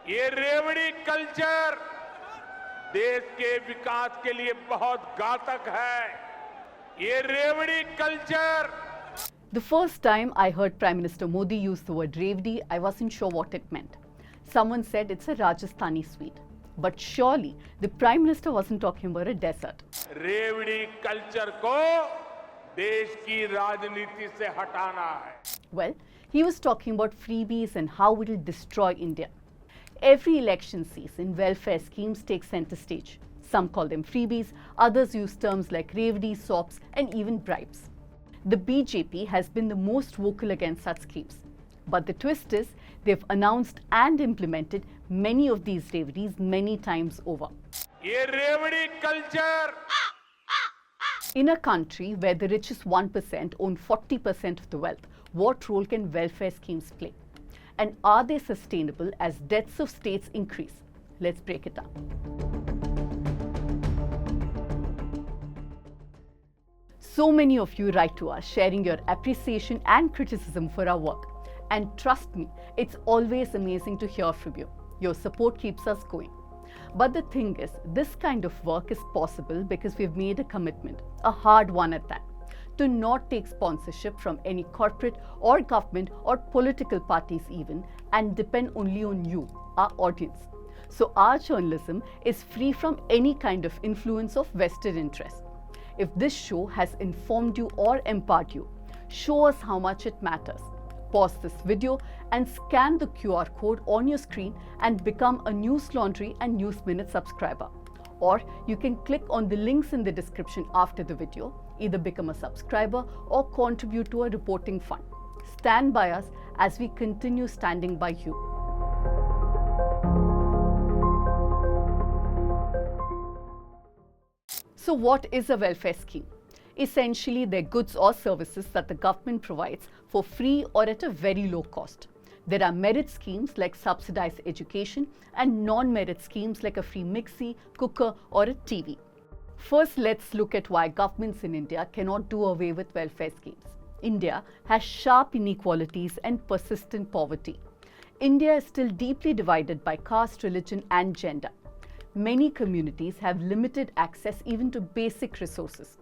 ये रेवड़ी कल्चर देश के विकास के लिए बहुत घातक है। ये रेवड़ी culture The first time I heard Prime Minister Modi use the word Revdi, I wasn't sure what it meant. Someone said it's a Rajasthani sweet. But surely the Prime Minister wasn't talking about a dessert. रेवड़ी culture को देश की राजनीति से हटाना है। Well, he was talking about freebies and how it will destroy India. Every election season, welfare schemes take center stage. Some call them freebies, others use terms like Revdi, sops, and even bribes. The BJP has been the most vocal against such schemes. But the twist is, they've announced and implemented many of these Revdis many times over. ये रेवड़ी culture In a country where the richest 1% own 40% of the wealth, what role can welfare schemes play? And are they sustainable as debts of states increase? Let's break it down. So many of you write to us sharing your appreciation and criticism for our work. And trust me, it's always amazing to hear from you. Your support keeps us going. But the thing is, this kind of work is possible because we've made a commitment, a hard one at that, to not take sponsorship from any corporate or government or political parties even, and depend only on you, our audience. So our journalism is free from any kind of influence of vested interest. If this show has informed you or empowered you, show us how much it matters. Pause this video and scan the QR code on your screen and become a News Laundry and News Minute subscriber. Or you can click on the links in the description after the video, either become a subscriber or contribute to a reporting fund. Stand by us as we continue standing by you. So what is a welfare scheme? Essentially, they're goods or services that the government provides for free or at a very low cost. There are merit schemes like subsidized education and non-merit schemes like a free mixie, cooker or a TV. First, let's look at why governments in India cannot do away with welfare schemes. India has sharp inequalities and persistent poverty. India is still deeply divided by caste, religion and gender. Many communities have limited access even to basic resources.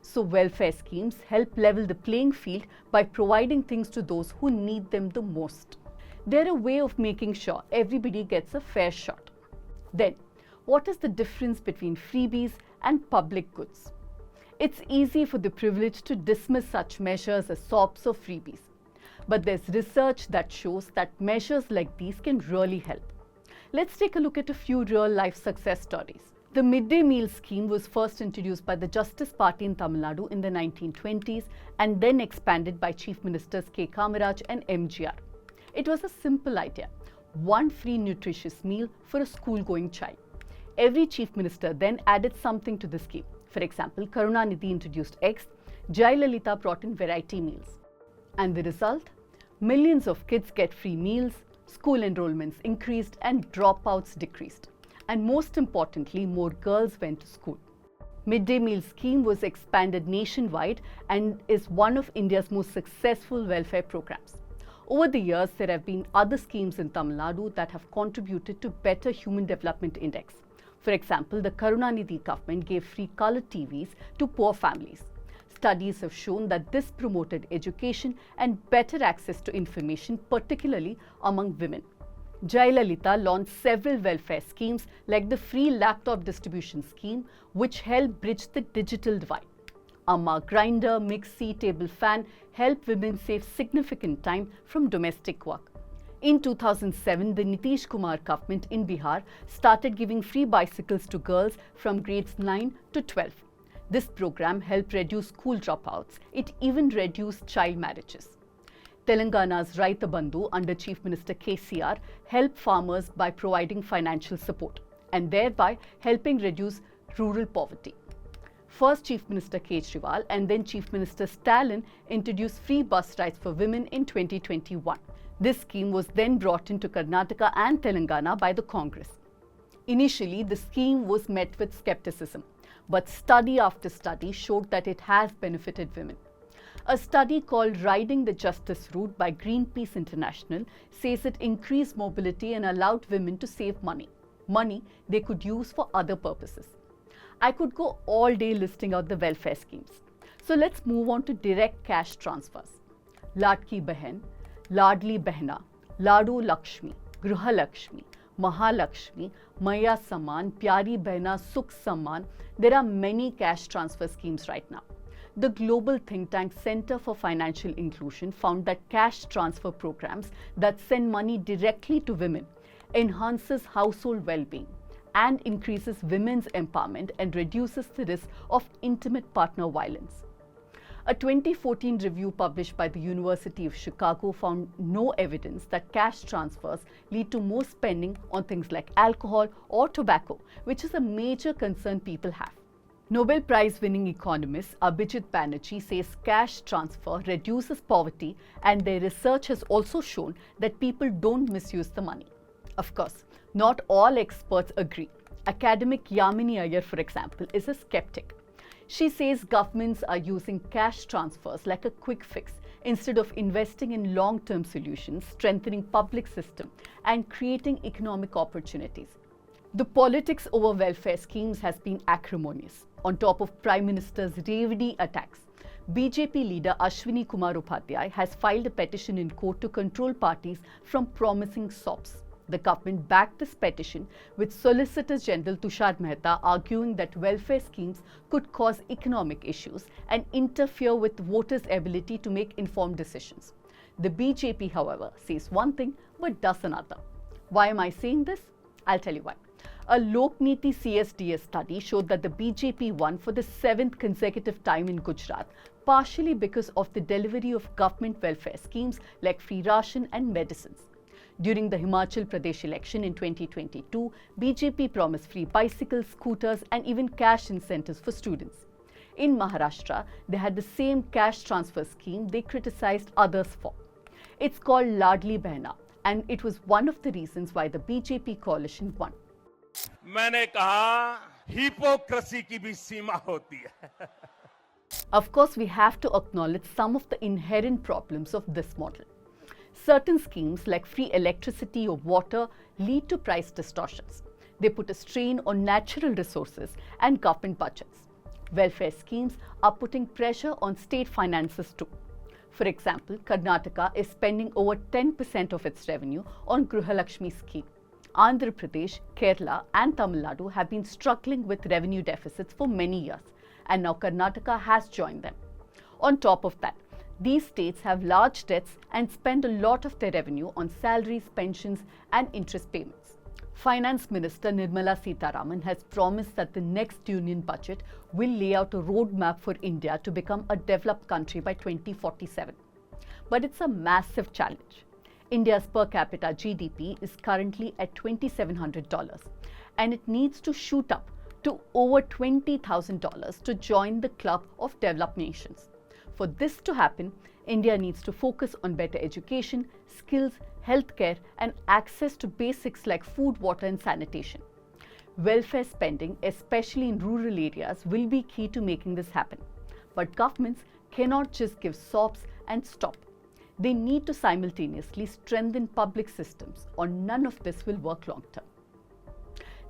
So welfare schemes help level the playing field by providing things to those who need them the most. They're a way of making sure everybody gets a fair shot. Then, what is the difference between freebies and public goods? It's easy for the privileged to dismiss such measures as sops or freebies. But there's research that shows that measures like these can really help. Let's take a look at a few real-life success stories. The midday meal scheme was first introduced by the Justice Party in Tamil Nadu in the 1920s and then expanded by Chief Ministers K. Kamaraj and MGR. It was a simple idea: one free nutritious meal for a school-going child. Every Chief Minister then added something to the scheme. For example, Karunanidhi introduced eggs, Jayalalitha brought in variety meals. And the result? Millions of kids get free meals, school enrollments increased and dropouts decreased. And most importantly, more girls went to school. Midday meal scheme was expanded nationwide and is one of India's most successful welfare programs. Over the years, there have been other schemes in Tamil Nadu that have contributed to better Human Development Index. For example, the Karunanidhi government gave free color TVs to poor families. Studies have shown that this promoted education and better access to information, particularly among women. Jayalalitha launched several welfare schemes like the free laptop distribution scheme, which helped bridge the digital divide. Amma grinder, mixie, table fan help women save significant time from domestic work. In 2007, the Nitish Kumar government in Bihar started giving free bicycles to girls from grades 9 to 12. This program helped reduce school dropouts. It even reduced child marriages. Telangana's Raita Bandhu under Chief Minister KCR helped farmers by providing financial support and thereby helping reduce rural poverty. First Chief Minister Kejriwal and then Chief Minister Stalin introduced free bus rides for women in 2021. This scheme was then brought into Karnataka and Telangana by the Congress. Initially, the scheme was met with skepticism, but study after study showed that it has benefited women. A study called Riding the Justice Route by Greenpeace International says it increased mobility and allowed women to save money they could use for other purposes. I could go all day listing out the welfare schemes. So let's move on to direct cash transfers. Ladki Behan, Ladli Behna, Ladu Lakshmi, Gruha Lakshmi, Mahalakshmi, Maya Saman, Pyari Behna, Sukh Saman. There are many cash transfer schemes right now. The global think tank Center for Financial Inclusion found that cash transfer programs that send money directly to women enhances household well-being and increases women's empowerment and reduces the risk of intimate partner violence. A 2014 review published by the University of Chicago found no evidence that cash transfers lead to more spending on things like alcohol or tobacco, which is a major concern people have. Nobel Prize-winning economist Abhijit Banerjee says cash transfer reduces poverty, and their research has also shown that people don't misuse the money. Of course, not all experts agree. Academic Yamini Iyer, for example, is a skeptic. She says governments are using cash transfers like a quick fix instead of investing in long-term solutions, strengthening public system, and creating economic opportunities. The politics over welfare schemes has been acrimonious. On top of Prime Minister's Revdi attacks, BJP leader Ashwini Kumar Upadhyay has filed a petition in court to control parties from promising SOPs. The government backed this petition, with Solicitor General Tushar Mehta arguing that welfare schemes could cause economic issues and interfere with voters' ability to make informed decisions. The BJP, however, says one thing but does another. Why am I saying this? I'll tell you why. A Lokniti CSDS study showed that the BJP won for the 7th consecutive time in Gujarat, partially because of the delivery of government welfare schemes like free ration and medicines. During the Himachal Pradesh election in 2022, BJP promised free bicycles, scooters, and even cash incentives for students. In Maharashtra, they had the same cash transfer scheme they criticized others for. It's called Ladli Behna, and it was one of the reasons why the BJP coalition won. मैंने कहा hypocrisy की भी सीमा होती है. Of course, we have to acknowledge some of the inherent problems of this model. Certain schemes like free electricity or water lead to price distortions. They put a strain on natural resources and government budgets. Welfare schemes are putting pressure on state finances too. For example, Karnataka is spending over 10% of its revenue on Gruha Lakshmi scheme. Andhra Pradesh, Kerala and Tamil Nadu have been struggling with revenue deficits for many years, and now Karnataka has joined them. On top of that, these states have large debts and spend a lot of their revenue on salaries, pensions and interest payments. Finance Minister Nirmala Sitharaman has promised that the next union budget will lay out a roadmap for India to become a developed country by 2047. But it's a massive challenge. India's per capita GDP is currently at $2,700, and it needs to shoot up to over $20,000 to join the club of developed nations. For this to happen, India needs to focus on better education, skills, healthcare, and access to basics like food, water, and sanitation. Welfare spending, especially in rural areas, will be key to making this happen. But governments cannot just give SOPs and stop. They need to simultaneously strengthen public systems, or none of this will work long term.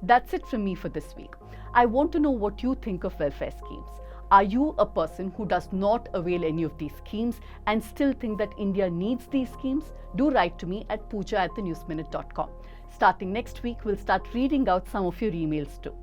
That's it from me for this week. I want to know what you think of welfare schemes. Are you a person who does not avail any of these schemes and still think that India needs these schemes? Do write to me at pooja@thenewsminute.com. Starting next week, we'll start reading out some of your emails too.